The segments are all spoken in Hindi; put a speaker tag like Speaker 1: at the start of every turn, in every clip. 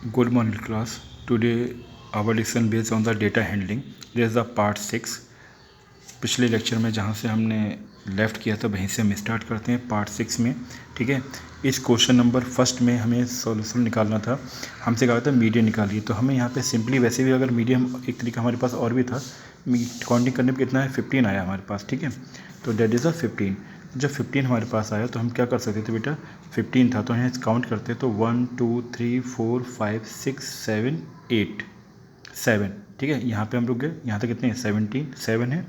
Speaker 1: Good morning class. Today our lesson based on the data handling. This is the part 6. पिछले लेक्चर में जहाँ से हमने लेफ़्ट किया था वहीं से हम स्टार्ट करते हैं पार्ट 6 में. ठीक है. इस क्वेश्चन नंबर फर्स्ट में हमें सॉल्यूशन निकालना था. हमसे कहा था मीडियन निकालिए, तो हमें यहाँ पे सिंपली वैसे भी अगर मीडियम एक तरीका हमारे पास और भी था. काउंटिंग करने पर कितना है 15 आया हमारे पास. ठीक है. तो डेट इज़ अ 15. जब 15 हमारे पास आया तो हम क्या कर सकते थे बेटा, 15 था तो यहाँ काउंट करते तो 1 2 3 4 5 6 7 8 7. ठीक है. यहाँ पे हम रुक गए. यहाँ तक कितने हैं 17 7 है.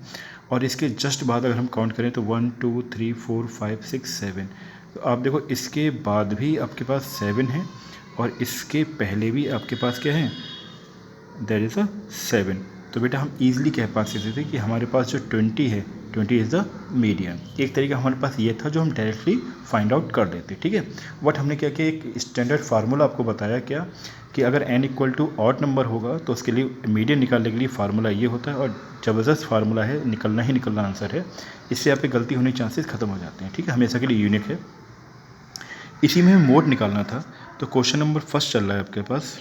Speaker 1: और इसके जस्ट बाद अगर हम काउंट करें तो 1 2 3 4 5 6 7. तो आप देखो इसके बाद भी आपके पास 7 है और इसके पहले भी आपके पास क्या है, दैट इज़ अ 7. तो बेटा हम ईजिली कह पा सकते थे कि हमारे पास जो 20 है 20 इज़ द मीडियन. एक तरीका हमारे पास ये था जो हम डायरेक्टली फाइंड आउट कर देते. ठीक है. बट हमने क्या किया, एक स्टैंडर्ड फार्मूला आपको बताया क्या कि अगर n equal to odd number होगा तो उसके लिए मीडियन निकालने के लिए फार्मूला ये होता है. और ज़बरदस्त फार्मूला है, निकलना ही निकलना आंसर है. इससे आपके गलती होने के चांसेस ख़त्म हो जाते हैं. ठीक है. हमेशा के लिए यूनिक है. इसी में मोड निकालना था. तो क्वेश्चन नंबर फर्स्ट चल रहा है आपके पास.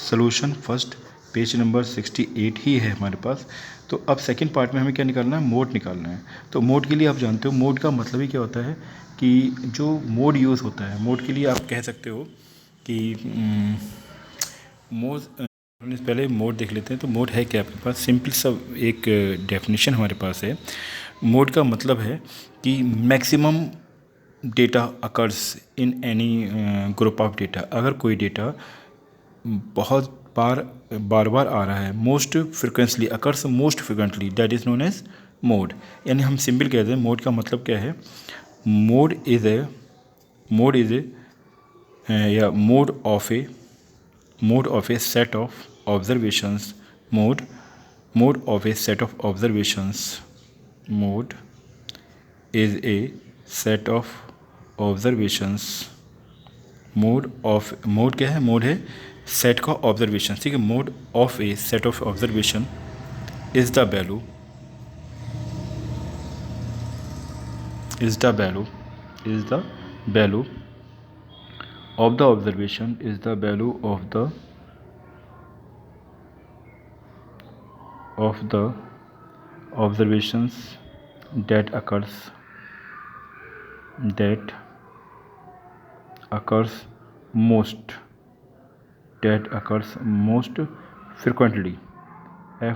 Speaker 1: सोल्यूशन फर्स्ट, पेज नंबर 68 ही है हमारे पास. तो अब सेकंड पार्ट में हमें क्या निकालना है, मोड निकालना है. तो मोड के लिए आप जानते हो मोड का मतलब ही क्या होता है कि जो मोड यूज़ होता है, मोड के लिए आप कह सकते हो कि मोड. पहले मोड देख लेते हैं. तो मोड है क्या आपके पास, सिंपल सब एक डेफिनेशन हमारे पास है. मोड का मतलब है कि maximum data occurs in any group of data. अगर कोई डेटा बहुत बार बार आ रहा है, most frequently occurs most frequently, that is known as mode. यानी हम सिंपल कहते हैं मोड का मतलब क्या है, मोड इज़ ए या mode of A set of observations. Mode of A set of observations. Mode is a set of observations. Mode क्या है, मोड है सेट का ऑब्जर्वेशन. ठीक है. Mode of A set of observation is the value of the observation is the value of the observations that occurs most frequently.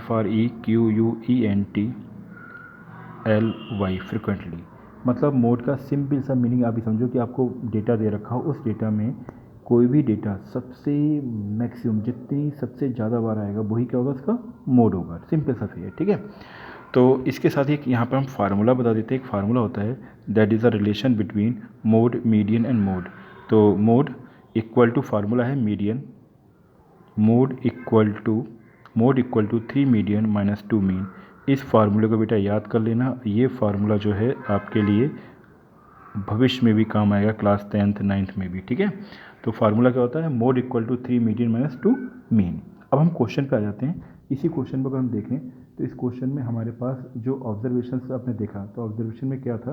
Speaker 1: FREQUENTLY. Frequently. मतलब मोड का सिंपल सा मीनिंग आप ही समझो कि आपको डेटा दे रखा हो, उस डेटा में कोई भी डेटा सबसे मैक्सिमम जितनी सबसे ज़्यादा बार आएगा वही क्या होगा, उसका मोड होगा. सिंपल सा है. ठीक है. तो इसके साथ ही यहाँ पर हम फार्मूला बता देते हैं. एक फार्मूला होता है that is a relation between mode, median and mode. तो मोड इक्वल टू फार्मूला है median. Mode equal to 3 median minus 2 mean. इस फार्मूले को बेटा याद कर लेना. ये फार्मूला जो है आपके लिए भविष्य में भी काम आएगा, क्लास 10th 9th में भी. ठीक है. तो फार्मूला क्या होता है, mode equal to 3 median minus 2 mean. अब हम क्वेश्चन पे आ जाते हैं. इसी क्वेश्चन पर अगर हम देखें तो इस क्वेश्चन में हमारे पास जो ऑब्जर्वेशन आपने देखा, तो ऑब्जर्वेशन में क्या था,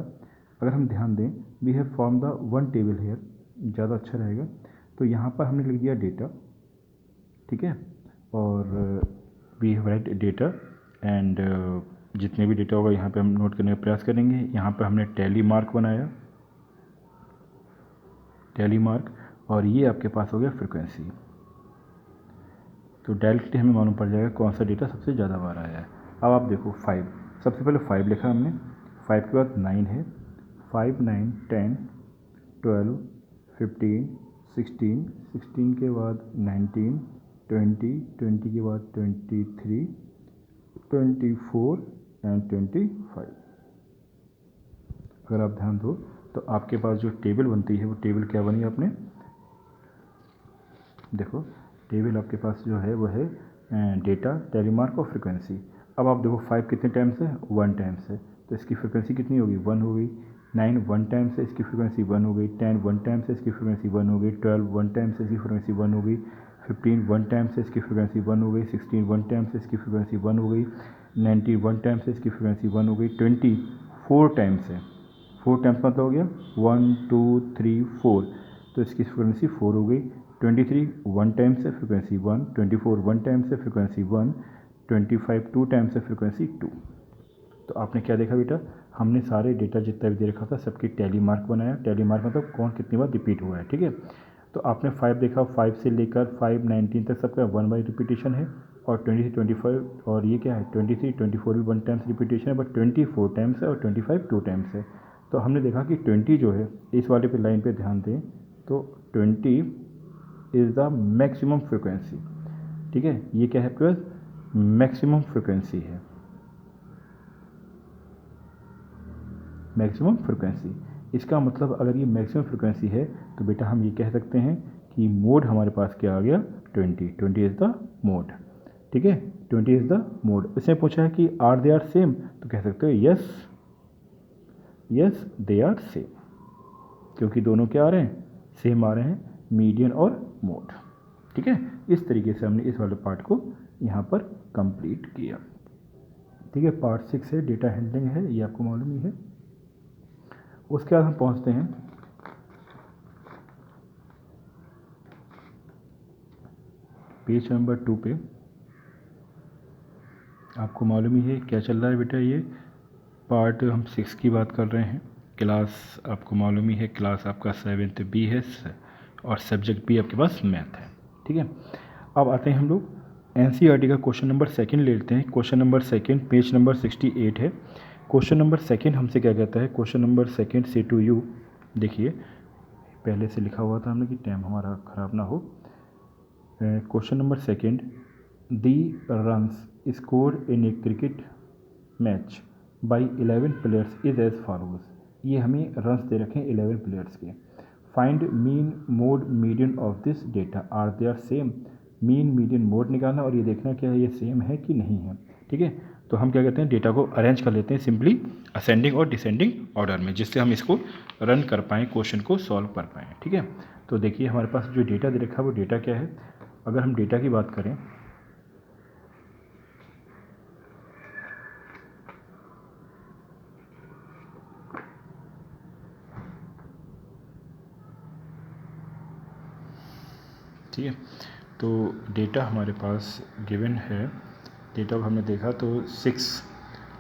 Speaker 1: अगर हम ध्यान दें, we have form the one table here, ज़्यादा अच्छा रहेगा. तो यहाँ पर हमने लिख दिया डेटा. ठीक है. और we have write data and जितने भी डेटा होगा यहाँ पे हम नोट करने का प्रयास करेंगे. यहाँ पे हमने टैली मार्क बनाया, टैली मार्क. और ये आपके पास हो गया फ्रिक्वेंसी. तो डायरेक्टली हमें मालूम पड़ जाएगा कौन सा डेटा सबसे ज़्यादा बार आया है. अब आप देखो 5, सबसे पहले 5 लिखा हमने, 5 के बाद 9 है, 5 9 10 12 15 16, 16 के बाद 19 20, 20 के बाद 23 24 एंड 25. अगर आप ध्यान दो तो आपके पास जो टेबल बनती है वो टेबल क्या बनी आपने, देखो टेबल आपके पास जो है वो है डेटा, टैली मार्क और फ्रिक्वेंसी. अब आप देखो 5 कितने टाइम्स है, 1 टाइम्स है, तो इसकी फ्रिक्वेंसी कितनी होगी, 1 हो गई. 9 1 टाइम्स है, इसकी फ्रिक्वेंसी 1 हो गई. 10 1 टाइम्स है, इसकी फ्रिक्वेंसी 1 हो गई. 12 1 टाइम्स है, इसकी फ्रिक्वेंसी 1 हो गई. 15 1 टाइम्स है, इसकी फ्रिक्वेंसी 1 हो गई. 16 1 टाइम्स है, इसकी फ्रिक्वेंसी 1 हो गई. 19 1 टाइम्स है, इसकी फ्रिक्वेंसी 1 हो गई. 20 4 टाइम्स है, 4 टाइम्स मतलब हो गया 1 2 3 4, तो इसकी फ्रिक्वेंसी 4 हो गई. 23 1 टाइम्स है फ्रिक्वेंसी 1, 24 1 टाइम्स है फ्रिक्वेंसी 1, 25 2 टाइम्स है फ्रिक्वेंसी 2। तो आपने क्या देखा बेटा, हमने सारे डेटा जितना भी दे रखा था सबकी टैली मार्क बनाया। टैली मार्क मतलब कौन कितनी बार रिपीट हुआ है, ठीक है। तो आपने 5 देखा, 5 से लेकर 5 19 तक सबका 1 बाई रिपीटेशन है, और 23 25 और ये क्या है 23 24 भी 1 टाइम्स रिपीटेशन है, बट 24 टाइम्स है और 25 2 टाइम्स है। तो हमने देखा कि 20 जो है, इस वाले पे लाइन पे ध्यान दें, तो 20 इज़ द मैक्सिमम फ्रिक्वेंसी, ठीक है। ये क्या है आपके पास, मैक्सिमम फ्रिक्वेंसी है, मैक्सिमम फ्रिक्वेंसी। इसका मतलब अगर ये मैक्सिमम फ्रिक्वेंसी है तो बेटा हम ये कह सकते हैं कि मोड हमारे पास क्या आ गया, 20 इज़ द मोड, ठीक है। 20 इज़ द मोड। इसने पूछा है कि आर दे आर सेम, तो कह सकते हो yes yes they are same, क्योंकि दोनों क्या आ रहे हैं, सेम आ रहे हैं, मीडियन और मोड, ठीक है। इस तरीके से हमने इस वाले पार्ट को यहाँ पर कंप्लीट किया, ठीक है। पार्ट 6 है, डेटा हैंडलिंग है, ये आपको मालूम ही है। उसके बाद हम पहुँचते हैं पेज नंबर 2 पे। आपको मालूम ही है क्या चल रहा है बेटा, ये पार्ट हम 6 की बात कर रहे हैं। क्लास आपको मालूम ही है, क्लास आपका 7th बी है और सब्जेक्ट भी आपके पास मैथ है, ठीक है। अब आते हैं हम लोग NCERT का क्वेश्चन नंबर 2 ले लेते हैं। क्वेश्चन नंबर 2 पेज नंबर 68 है। क्वेश्चन नंबर 2 हमसे क्या कहता है, क्वेश्चन नंबर 2 से टू यू, देखिए पहले से लिखा हुआ था हमने कि टाइम हमारा ख़राब ना हो। Question number 2, the runs score in a cricket match by 11 players is as follows. ये हमें रन्स दे रखे हैं 11 प्लेयर्स के। Find mean mode median of this data, are they are same. Mean median mode निकालना और ये देखना क्या है, ये सेम है कि नहीं है, ठीक है। तो हम क्या कहते हैं, डेटा को अरेंज कर लेते हैं सिंपली असेंडिंग और डिसेंडिंग ऑर्डर में, जिससे हम इसको रन कर पाएँ, क्वेश्चन को सॉल्व कर पाएँ, ठीक है। तो देखिए हमारे पास जो डेटा दे रखा है वो डेटा क्या है। अगर हम डेटा की बात करें, ठीक है, तो डेटा हमारे पास गिवन है। डेटा को हमने देखा तो 6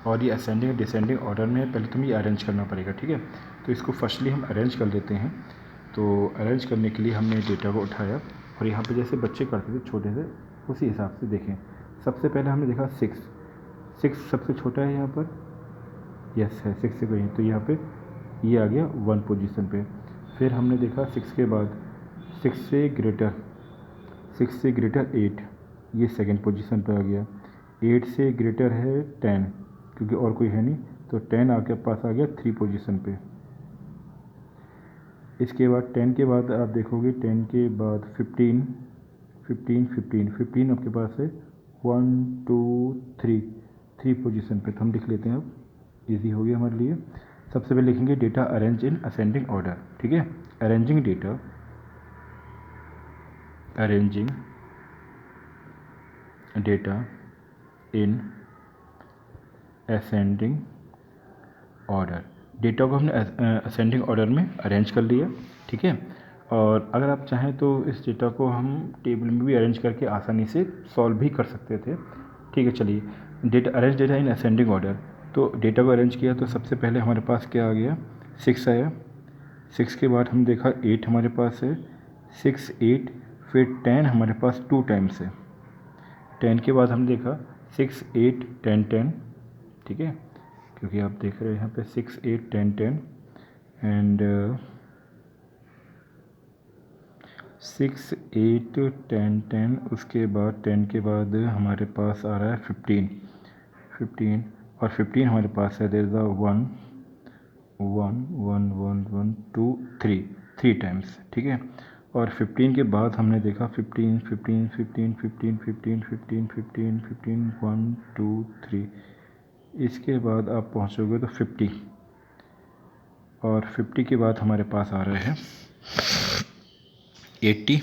Speaker 1: और ये असेंडिंग डिसेंडिंग ऑर्डर में है। पहले तो ये अरेंज करना पड़ेगा, ठीक है। तो इसको फर्स्टली हम अरेंज कर लेते हैं। तो अरेंज करने के लिए हमने डेटा को उठाया और यहाँ पे जैसे बच्चे करते थे छोटे से, उसी हिसाब से देखें। सबसे पहले हमने देखा 6 सबसे छोटा है यहाँ पर, यस है 6 से कोई, तो यहाँ पे ये आ गया 1 पोजीशन पे। फिर हमने देखा 6 के बाद 6 से ग्रेटर 8, ये सेकंड पोजीशन पे आ गया। 8 से ग्रेटर है 10, क्योंकि और कोई है नहीं, तो 10 आपके पास आ गया 3 पोजीशन पे। इसके बाद 10 के बाद आप देखोगे 10 के बाद 15 आपके पास है 1 2 3 पोजीशन पे। तो हम लिख लेते हैं, अब इजी हो गया हमारे लिए। सबसे पहले लिखेंगे data arrange in ascending order, ठीक है। Arranging data, arranging data in ascending order. Data को हमने असेंडिंग ऑर्डर में अरेंज कर लिया, ठीक है। और अगर आप चाहें तो इस डेटा को हम टेबल में भी अरेंज करके आसानी से सॉल्व भी कर सकते थे, ठीक है। चलिए, data arrange data in ascending order. तो डेटा को अरेंज किया तो सबसे पहले हमारे पास क्या आ गया, 6 आया। 6 के बाद हम देखा 8 हमारे पास है, 6 8, फिर 10 हमारे पास 2 टाइम्स है। 10 के बाद हम देखा 6 8 10 10, ठीक है, क्योंकि आप देख रहे हैं यहाँ पे 6 8 10 10 एंड 6 8 10 10। उसके बाद 10 के बाद हमारे पास आ रहा है 15 और 15 हमारे पास है देयर इज 1 1 1 1 1 2 3 टाइम्स, ठीक है। और 15 के बाद हमने देखा 15 15 15 15 15 15 15 15 1 2 3। इसके बाद आप पहुंचोगे तो 50 और 50 के बाद हमारे पास आ रहे हैं 80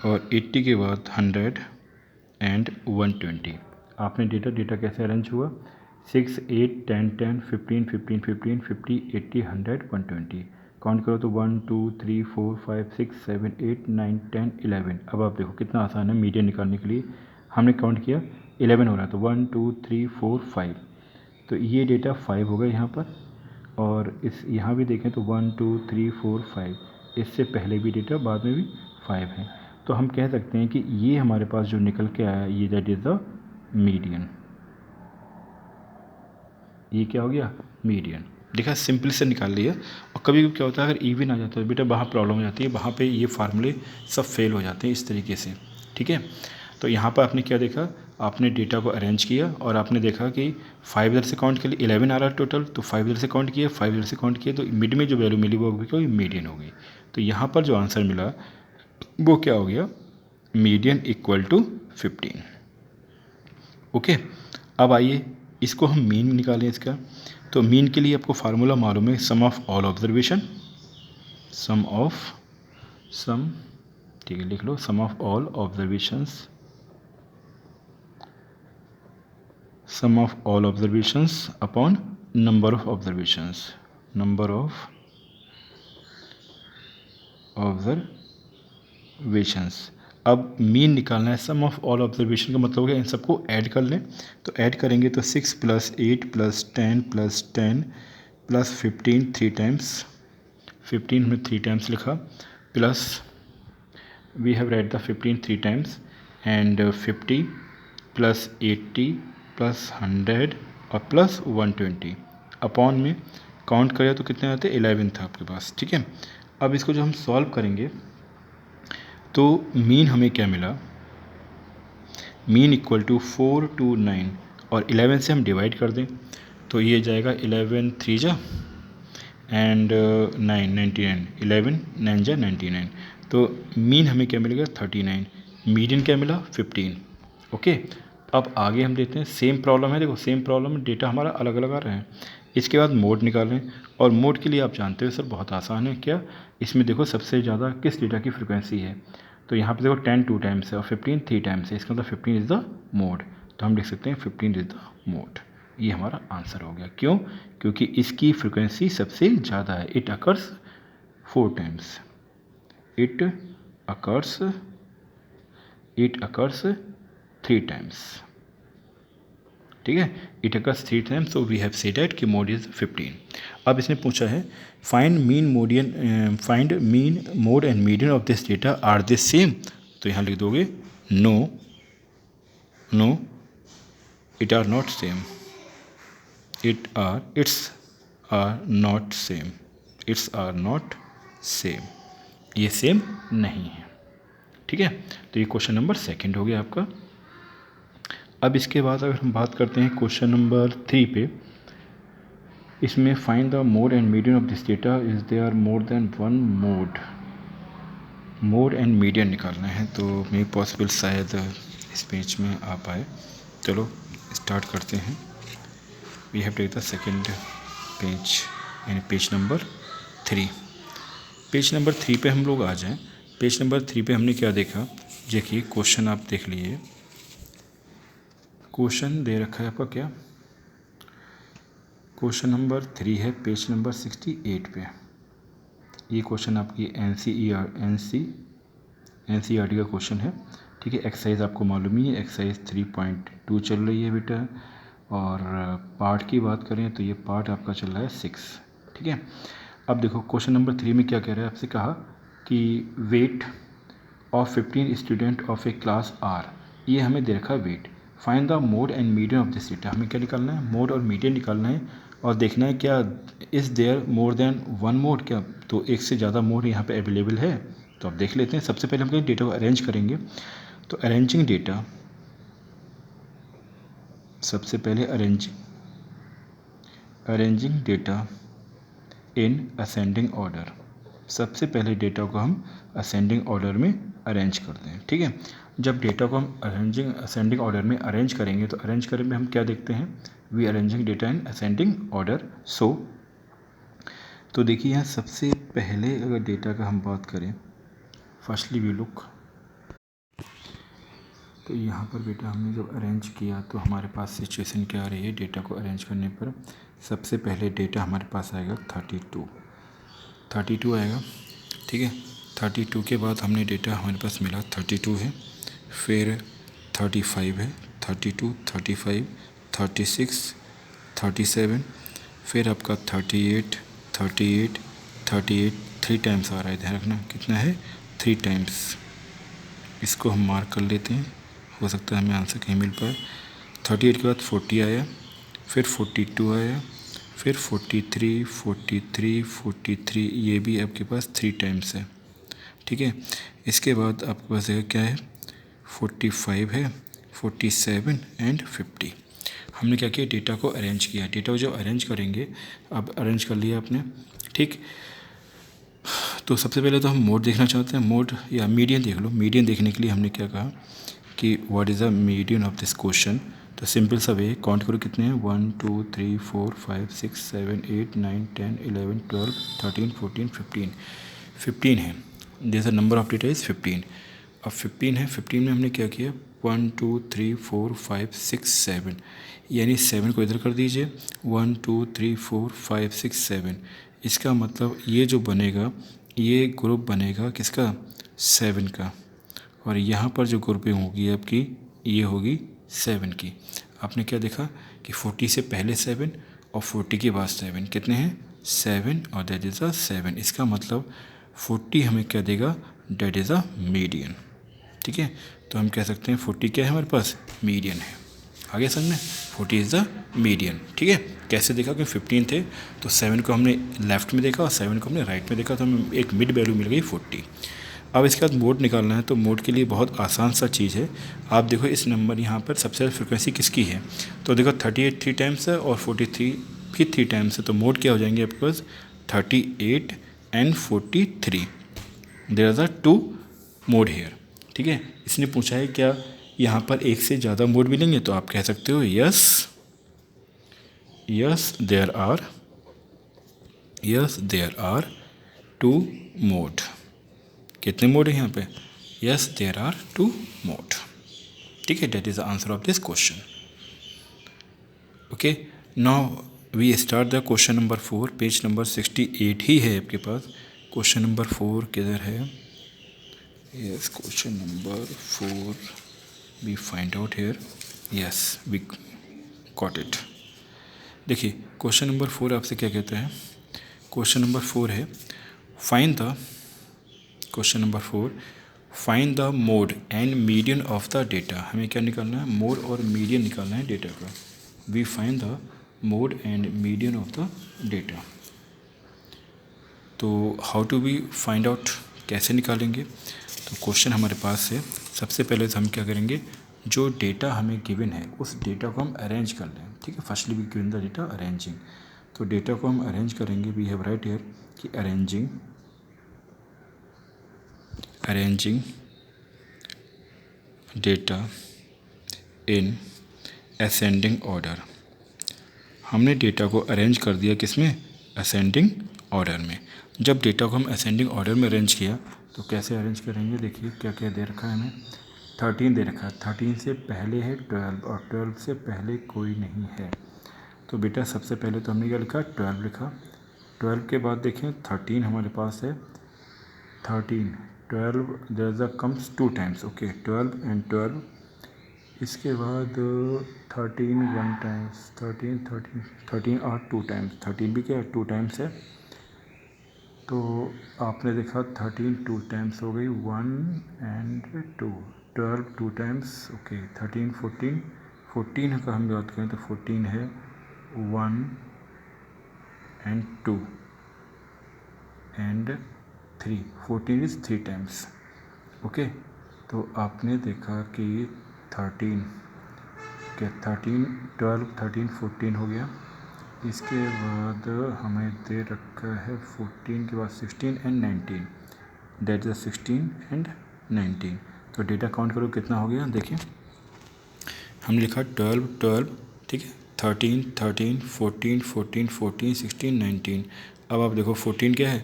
Speaker 1: और 80 के बाद 100 एंड 120। आपने डेटा कैसे अरेंज हुआ, 6 8 10 10 15 15 15 50 80 100 120। काउंट करो तो 1 2 3 4 5 6 7 8 9 10 11। अब आप देखो कितना आसान है मीडियन निकालने के लिए। हमने काउंट किया 11 हो रहा है तो 1 2 3 4 5, तो ये डेटा 5 होगा यहाँ पर। और इस यहाँ भी देखें तो 1 2 3 4 5, इससे पहले भी डेटा बाद में भी 5 है। तो हम कह सकते हैं कि ये हमारे पास जो निकल के आया ये दैट इज़ द मीडियन। ये क्या हो गया? मीडियन। देखा, सिंपल से निकाल लिया। और कभी कभी क्या होता है अगर इवन आ जाता है बेटा वहाँ प्रॉब्लम हो जाती है, वहाँ पे ये फार्मूले सब फेल हो जाते हैं इस तरीके से। ठीक है, तो यहाँ पर आपने क्या देखा, आपने डेटा को अरेंज किया और आपने देखा कि 5 इधर से काउंट के लिए 11 आ रहा है टोटल, तो 5 इधर से काउंट किया, 5 इधर से काउंट किया, तो मिड में जो वैल्यू मिली वो मीडियन हो गई। तो यहाँ पर जो आंसर मिला वो क्या हो गया? Median equal to 15। ओके, अब आइए इसको हम मीन निकालें इसका। तो मीन के लिए आपको फार्मूला मालूम है, सम ऑफ ऑल ऑब्जर्वेशन, ठीक है लिख लो, sum of all observations, sum of all observations upon number of observations, number of observations. अब मीन निकालना है, सम ऑफ ऑल ऑब्जर्वेशन का मतलब हो गया इन सबको ऐड कर लें। तो ऐड करेंगे तो 6 + 8 + 10 + 10 + 15 3 टाइम्स, 15 हमने 3 टाइम्स लिखा, plus we have write the 15 3 times and 50 + 80 + 100 और प्लस 120 अपॉन में काउंट करें तो कितने आते? 11 था आपके पास। ठीक है, अब इसको जो हम सॉल्व करेंगे तो मीन हमें क्या मिला? मीन इक्वल टू 4 2 9 और 11 से हम डिवाइड कर दें तो ये जाएगा 11 3 जा एंड 9 99, 11 9 जा 99। तो मीन हमें क्या मिलेगा? 39। मीडियन क्या मिला? 15। ओके, अब आगे हम देखते हैं, सेम प्रॉब्लम है। देखो सेम प्रॉब्लम में डेटा हमारा अलग अलग आ रहा है। इसके बाद मोड निकालें, और मोड के लिए आप जानते हो सर बहुत आसान है। क्या इसमें देखो सबसे ज़्यादा किस डेटा की फ्रिक्वेंसी है, तो यहाँ पे देखो 10 2 टाइम्स है और 15 3 टाइम्स है, इसका मतलब 15 इज़ द मोड। तो हम लिख सकते हैं 15 इज़ द मोड। ये हमारा आंसर हो गया। क्यों? क्योंकि इसकी फ्रिक्वेंसी सबसे ज़्यादा है। It occurs 4 times, it occurs 3 times. ठीक है, it occurs 3 times, so we have said that कि मोड इज़ 15। अब इसने पूछा है find mean mode and median of this data are this same. तो यहाँ लिख दोगे no it are not same, it's are not same, ये सेम नहीं है। ठीक है, तो ये क्वेश्चन नंबर 2 हो गया आपका। अब इसके बाद अगर हम बात करते हैं क्वेश्चन नंबर 3 पे, इसमें find the mode and median of this data, is there more than one mode and median निकालना है। तो मे पॉसिबल शायद इस पेज में आ पाए। चलो स्टार्ट करते हैं। We have take the second page यानी पेज नंबर 3। पेज नंबर 3 पे हम लोग आ जाएं। पेज नंबर 3 पे हमने क्या देखा, देखिए क्वेश्चन आप देख लीजिए। क्वेश्चन दे रखा है आपका क्या, क्वेश्चन नंबर 3 है पेज नंबर 68 पे। ये क्वेश्चन आपकी एनसीईआरटी का क्वेश्चन है। ठीक है, एक्सरसाइज आपको मालूम ही है, एक्सरसाइज 3.2 चल रही है बेटा। और पार्ट की बात करें तो ये पार्ट आपका चल रहा है 6। ठीक है, अब देखो क्वेश्चन नंबर 3 में क्या कह रहा है, आपसे कहा कि weight of 15 student of a class are, ये हमें दे रखा weight. Find the mode and median of this data, हमें क्या निकालना है? मोड और मीडियन निकालना है और देखना है क्या is there more than one mode, क्या तो एक से ज़्यादा मोड यहाँ पे अवेलेबल है। तो अब देख लेते हैं। सबसे पहले हम कहीं डेटा को अरेंज करेंगे, तो अरेंजिंग डेटा, सबसे पहले arranging data in ascending order, सबसे पहले डेटा को हम असेंडिंग ऑर्डर में अरेंज करते हैं। ठीक है, जब डेटा को हम असेंडिंग ऑर्डर में अरेंज करेंगे तो अरेंज करने में हम क्या देखते हैं, we arranging data in ascending order. So तो देखिए यहाँ सबसे पहले अगर डेटा का हम बात करें, फर्स्टली वी लुक, तो यहाँ पर बेटा हमने जब अरेंज किया तो हमारे पास सिचुएशन क्या आ रही है, डेटा को अरेंज करने पर सबसे पहले डेटा हमारे पास आएगा 32। 32 आएगा, ठीक है। 32 के बाद हमने डेटा हमारे पास मिला 32 है, फिर 35 है, 32, 35, 36, 37, फिर आपका 38, 38, 38 3 टाइम्स आ रहा है, ध्यान रखना कितना है 3 टाइम्स। इसको हम मार्क कर लेते हैं, हो सकता है हमें आंसर कहीं मिल पाए। 38 के बाद 40 आया, फिर 42 आया, फिर 43, 43, 43, ये भी आपके पास 3 टाइम्स है, ठीक है। इसके बाद आपके पास क्या है 45 है, 47 एंड 50। हमने क्या किया डेटा को अरेंज किया, डेटा को जो अरेंज करेंगे, अब अरेंज कर लिया आपने, ठीक। तो सबसे पहले तो हम मोड देखना चाहते हैं, मोड या मीडियन देख लो। मीडियन देखने के लिए हमने क्या कहा कि what is the median of this question. तो सिंपल सा वे, काउंट करो कितने हैं 1 2 3 4 5 6 7 8 9 10 11 12 13 14 15 15 है। जैसा नंबर ऑफ डेटा इज़ 15। अब 15 है, 15 में हमने क्या किया 1 2 3 4 5 6 7, यानी 7 को इधर कर दीजिए, 1 2 3 4 5 6 7। इसका मतलब ये जो बनेगा, ये ग्रुप बनेगा किसका 7 का, और यहाँ पर जो ग्रुपिंग होगी आपकी ये होगी 7 की। आपने क्या देखा कि 40 से पहले 7 और 40 के बाद 7 कितने हैं 7, और दैट इज़ अ 7। इसका मतलब 40 हमें क्या देगा, दैट इज़ अ मीडियन, ठीक है। तो हम कह सकते हैं 40 क्या है हमारे पास मीडियन है। आगे समझ में 40 इज़ द मीडियन, ठीक है। कैसे देखा कि 15 थे तो 7 को हमने लेफ़्ट में देखा और 7 को हमने राइट में देखा, तो हमें एक मिड वैल्यू मिल गई 40। अब इसके बाद मोड निकालना है, तो मोड के लिए बहुत आसान सा चीज़ है। आप देखो इस नंबर यहाँ पर सबसे ज़्यादा फ्रिक्वेंसी किसकी है, तो देखो 38 3 टाइम्स है और 43 भी 3 टाइम्स है, तो मोड क्या हो जाएंगे आपके पास 38 and 43। There are the 2 mode here, ठीक है। इसने पूछा है क्या यहाँ पर एक से ज़्यादा मोड मिलेंगे, तो आप कह सकते हो यस देयर आर 2 मोड। कितने मोड है यहाँ पे, यस देयर आर 2 मोड, ठीक है। That is the answer of this question. Okay, now we start the question number 4। Page number 68 ही है आपके पास। क्वेश्चन नंबर 4 किधर है, yes question number 4 we find out here, yes we got it. देखिए क्वेश्चन नंबर 4 आपसे क्या कहता है, क्वेश्चन नंबर 4 है find the, question number 4 find the mode and median of the data. हमें क्या निकालना है, मोड और मीडियन निकालना है डेटा का। We find the mode and median of the data. तो how to be find out, कैसे निकालेंगे, तो क्वेश्चन हमारे पास है। सबसे पहले तो हम क्या करेंगे, जो डेटा हमें गिवन है उस डेटा को हम अरेंज कर लें, ठीक है। Firstly we given the data arranging, तो डेटा को हम अरेंज करेंगे। वी हैव राइट हियर कि arranging data in ascending order. हमने डेटा को अरेंज कर दिया किसमें, असेंडिंग ऑर्डर में। जब डेटा को हम असेंडिंग ऑर्डर में अरेंज किया तो कैसे अरेंज करेंगे, देखिए क्या क्या दे रखा है हमें, 13 दे रखा है, 13 से पहले है 12 और 12 से पहले कोई नहीं है। तो बेटा सबसे पहले तो हमने क्या लिखा 12 लिखा, 12 के बाद देखें 13 हमारे पास है, 13 12 there is comes 2 times, okay 12 and 12। इसके बाद 13 1 टाइम्स, 13 और 2 टाइम्स, 13 भी क्या 2 टाइम्स है। तो आपने देखा 13 2 टाइम्स हो गई, 1 एंड 2, 12 2 टाइम्स, ओके 13 14 का हम बात करें तो 14 है 1 and 2 and 3, 14 is 3 times, okay. तो आपने देखा कि 13 क्या 13 12 13 14 हो गया। इसके बाद हमें दे रखा है 14 के बाद 16 एंड 19, दैट इज 16 एंड 19। तो डेटा काउंट करो कितना हो गया, देखिए हमने लिखा 12 12, ठीक है, 13 13 14 14 14 16 19। अब आप देखो 14 क्या है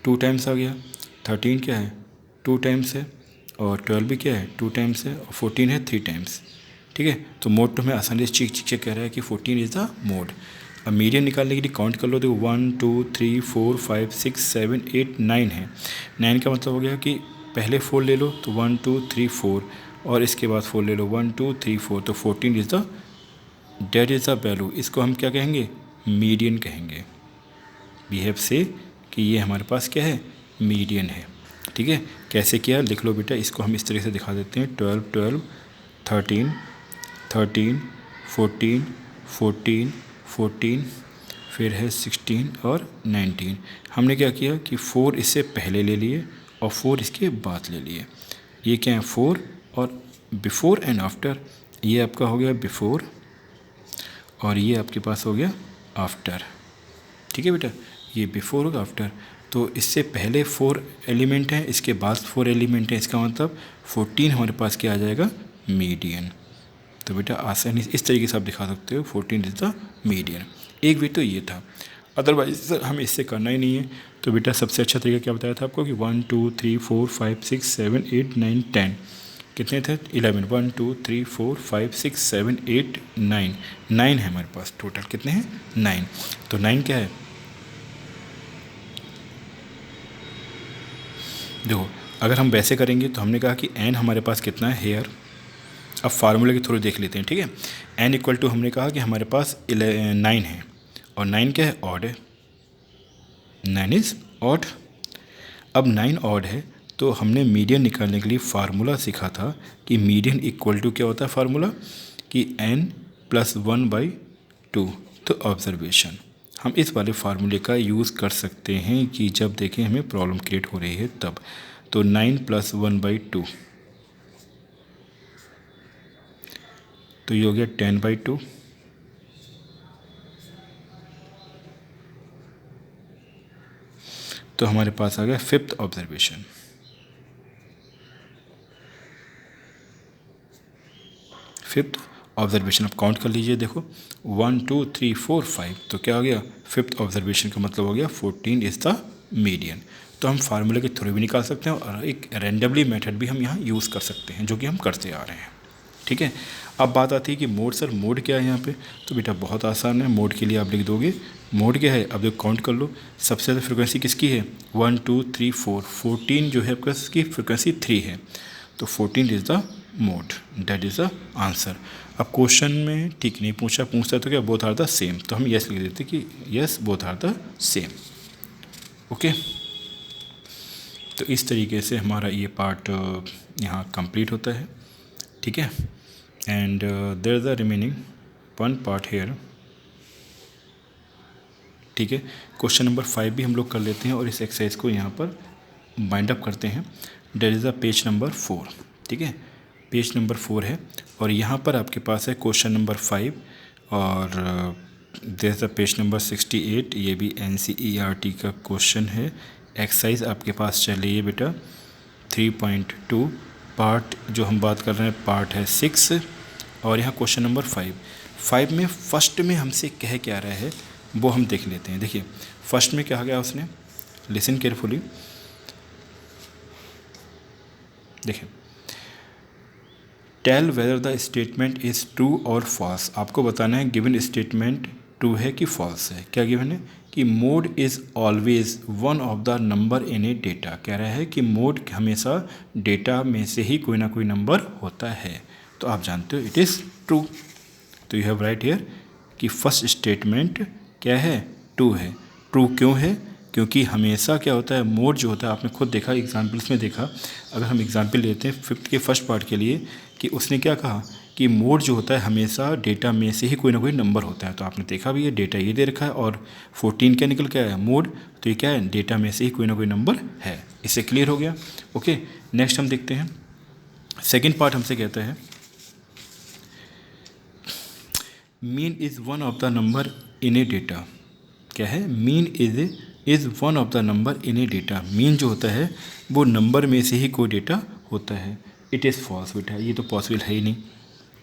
Speaker 1: 2 टाइम्स आ गया, 13 क्या है 2 टाइम्स है, और 12 भी क्या है 2 टाइम्स है, और 14 है 3 टाइम्स, ठीक है। तो मोड तो हमें आसानी से चेक कह रहा है कि 14 इज़ द मोड। अब मीडियन निकालने के लिए काउंट कर लो, देखो 1 2 3 4 5 6 7 8 9 है। 9 का मतलब हो गया कि पहले 4 ले लो तो 1 2 3 4 और इसके बाद 4 ले लो 1 2 3 4, तो 14 is the that is the value. इसको हम क्या कहेंगे, मीडियन कहेंगे। वी हैव से कि ये हमारे पास क्या है, मीडियन है। ठीक है, कैसे किया लिख लो बेटा, इसको हम इस तरह से दिखा देते हैं 12 12 13 13 14 14 14 फिर है 16 और 19। हमने क्या किया कि 4 इससे पहले ले लिए और 4 इसके बाद ले लिए। ये क्या है 4 और बिफ़ोर एंड आफ्टर, ये आपका हो गया बिफ़ोर और ये आपके पास हो गया आफ्टर। ठीक है बेटा, ये बिफ़ोर होगा आफ्टर, तो इससे पहले 4 एलिमेंट हैं, इसके बाद 4 एलिमेंट हैं, इसका मतलब 14 हमारे पास क्या आ जाएगा, मीडियन। तो बेटा आसानी से इस तरीके से आप दिखा सकते हो 14 इज़ द मीडियन। एक भी तो ये था, अदरवाइज सर हमें इससे करना ही नहीं है। तो बेटा सबसे अच्छा तरीका क्या बताया था आपको कि 1 2 3 4 5 6 7 8 9 10 कितने थे 11 1 2 3 4 5 6 7 8 9 9 है हमारे पास टोटल, कितने हैं 9। तो 9 क्या है, देखो अगर हम वैसे करेंगे तो हमने कहा कि n हमारे पास कितना है हेयर। अब फार्मूले के थ्रू देख लेते हैं। ठीक है, n इक्वल टू हमने कहा कि हमारे पास 9 है और 9 क्या है, ऑड है, 9 इज़ ऑड। अब 9 ऑड है तो हमने मीडियन निकालने के लिए फार्मूला सीखा था कि मीडियन इक्वल टू क्या होता है फार्मूला, कि n + 1/2। तो ऑब्जर्वेशन हम इस वाले फार्मूले का यूज़ कर सकते हैं कि जब देखें हमें प्रॉब्लम क्रिएट हो रही है तब। तो 9 + 1/2 तो ये हो गया 10/2। तो हमारे पास आ गया 5th ऑब्जर्वेशन। फिफ्थ ऑब्जर्वेशन आप काउंट कर लीजिए, देखो 1 2 3 4 5, तो क्या हो गया 5th ऑब्जर्वेशन का मतलब हो गया 14 इज़ द मीडियन। तो हम फार्मूले के थ्रू भी निकाल सकते हैं और एक रैंडमली मेथड भी हम यहाँ यूज़ कर सकते हैं, जो कि हम करते आ रहे हैं। ठीक है, अब बात आती है कि मोड, सर मोड क्या है यहाँ पे। तो बेटा बहुत आसान है, मोड के लिए आप लिख दोगे मोड क्या है, अब देखो काउंट कर लो, सबसे ज़्यादा फ्रिक्वेंसी किसकी है 1 2 3 4, 14 जो है आपका इसकी फ्रिक्वेंसी 3 है, तो 14 is the mode, that is the answer. अब क्वेश्चन में ठीक नहीं पूछता तो क्या बोथ आर द सेम, तो हम यस लिख देते कि yes both are the same. Okay, तो इस तरीके से हमारा ये पार्ट यहाँ कंप्लीट होता है। ठीक है, and there is the remaining 1 part here. ठीक है, क्वेश्चन नंबर 5 भी हम लोग कर लेते हैं और इस एक्सरसाइज को यहाँ पर बाइंड अप करते हैं। There is the page number 4। ठीक है, पेज नंबर 4 है और यहाँ पर आपके पास है क्वेश्चन नंबर 5 और there is the page number 68। ये भी NCERT का क्वेश्चन है। एक्सरसाइज आपके पास चलिए बेटा 3.2, पार्ट जो हम बात कर रहे हैं पार्ट है 6 और यहाँ क्वेश्चन नंबर 5 में फर्स्ट में हमसे कह क्या रहा है वो हम देख लेते हैं। देखिए फर्स्ट में क्या गया उसने, लिसन केयरफुली, देखिए tell whether the statement is true और फॉल्स। आपको बताना है गिवन स्टेटमेंट ट्रू है कि फॉल्स है। क्या गिवन है कि mode is always one of the number in A data. कह रहा है कि मोड हमेशा डेटा में से ही कोई ना कोई नंबर होता है, तो आप जानते हो इट इज़ ट्रू। तो यू हैव राइट हियर कि फर्स्ट स्टेटमेंट क्या है, ट्रू है। ट्रू क्यों है, क्योंकि हमेशा क्या होता है मोड जो होता है, आपने खुद देखा एग्जाम्पल्स में देखा। अगर हम एग्जाम्पल लेते हैं 5th के फर्स्ट पार्ट के लिए कि उसने क्या कहा कि मोड जो होता है हमेशा डेटा में से ही कोई ना कोई नंबर होता है। तो आपने देखा भी है डेटा ये दे रखा है और 14 क्या निकल के आया मोड, तो ये क्या है डेटा में से ही कोई ना कोई नंबर है। इससे क्लियर हो गया। ओके, नेक्स्ट हम देखते हैं सेकेंड पार्ट हमसे कहता है mean is one of the number in A data. क्या है, mean is one of the number in A data. Mean जो होता है वो नंबर में से ही कोई डेटा होता है। इट इज़ फॉल्स बेटा, ये तो पॉसिबल है ही नहीं।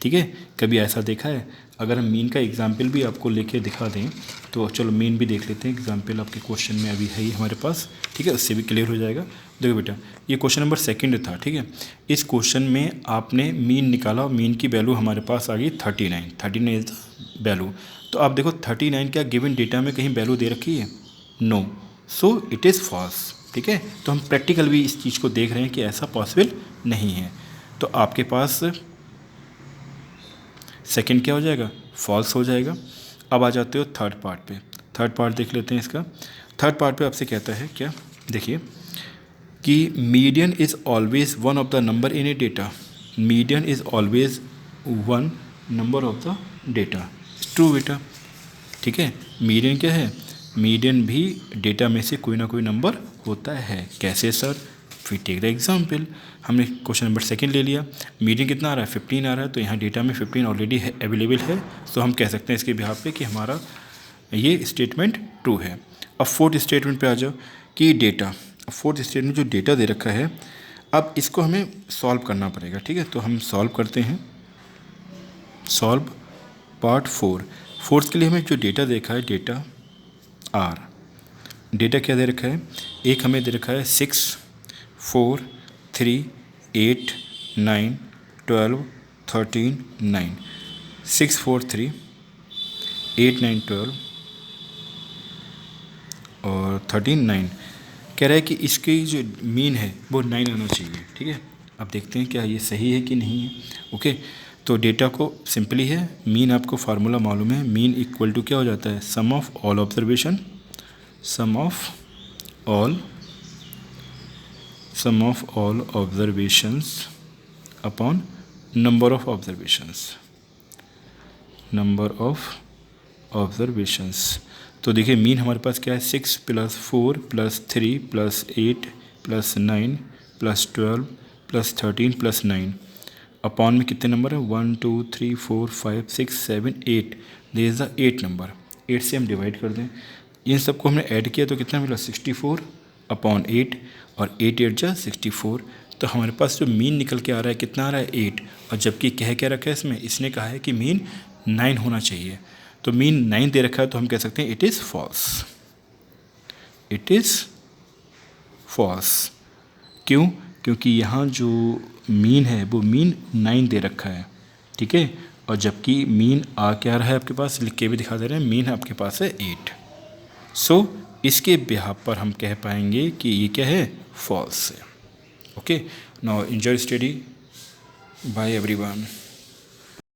Speaker 1: ठीक है, कभी ऐसा देखा है। अगर हम मीन का एग्जाम्पल भी आपको लेके दिखा दें तो चलो मीन भी देख लेते हैं। एग्जाम्पल आपके क्वेश्चन में अभी है ही हमारे पास। ठीक है, उससे भी क्लियर हो जाएगा। देखो बेटा ये क्वेश्चन नंबर 2 था। ठीक है, इस क्वेश्चन में आपने मीन निकाला, मीन की वैल्यू हमारे पास आ गई 39 इज़ द वैल्यू। तो आप देखो 39 क्या गिवन डेटा में कहीं वैल्यू दे रखी है? No, so it is false. ठीक है, तो हम प्रैक्टिकल भी इस चीज़ को देख रहे हैं कि ऐसा पॉसिबल नहीं है। तो आपके पास सेकंड क्या हो जाएगा? फॉल्स हो जाएगा। अब आ जाते हो थर्ड पार्ट पे। थर्ड पार्ट देख लेते हैं इसका। थर्ड पार्ट पे आपसे कहता है क्या, देखिए कि median is always one of the number in A data. Median is always one number of the data. True बेटा। ठीक है, मीडियन क्या है? मीडियन भी डेटा में से कोई ना कोई नंबर होता है। कैसे सर? फिर टेक द एग्जाम्पल। हमने क्वेश्चन नंबर सेकंड ले लिया, मीडियन कितना आ रहा है? 15 आ रहा है, तो यहाँ डेटा में 15 ऑलरेडी है, अवेलेबल है। तो हम कह सकते हैं इसके बिहाफ पे कि हमारा ये स्टेटमेंट ट्रू है। अब फोर्थ स्टेटमेंट पे आ जाओ कि डेटा। फोर्थ स्टेटमेंट जो डेटा दे रखा है, अब इसको हमें सॉल्व करना पड़ेगा। ठीक है, तो हम सॉल्व करते हैं। Solve part 4। फोर्थ के लिए हमें जो डेटा देखा है, डेटा आर। डेटा क्या दे रखा है? एक हमें दे रखा है 6, 4, 3, 8, 9, 12, 13, 9। 6, 4, 3, 8, 9, 12 और 13, 9। कह रहा है कि इसकी जो मीन है वो 9 आना चाहिए। ठीक है, अब देखते हैं क्या ये सही है कि नहीं है। ओके, तो डेटा को सिंपली है, मीन आपको फार्मूला मालूम है, मीन इक्वल टू क्या हो जाता है? Sum of all observation, sum of all observations upon number of observations, number of observations. तो देखिए मीन हमारे पास क्या है? 6 + 4 + 3 + 8 + 9 + 12 + 13 + 9 अपॉन में कितने नंबर है? 1 2 3 4 5 6 7 8। This is the 8 number. 8 से हम डिवाइड कर दें, इन सबको हमने ऐड किया तो कितना मिला? 64 अपॉन 8 और 8 8 जा 64। तो हमारे पास जो मीन निकल के आ रहा है कितना आ रहा है? 8। और जबकि कह क्या रखा है इसमें? इसने कहा है कि मीन 9 होना चाहिए। तो मीन 9 दे रखा है, तो हम कह सकते हैं it is false. It is false. क्यों? क्योंकि यहाँ जो मीन है वो मीन 9 दे रखा है। ठीक है, और जबकि मीन आ क्या रहा है आपके पास? लिख के भी दिखा दे रहे हैं, मीन आपके पास है 8। सो इसके बिहाफ पर हम कह पाएंगे कि ये क्या है? फॉल्स है। Okay, now enjoy study. Bye everyone.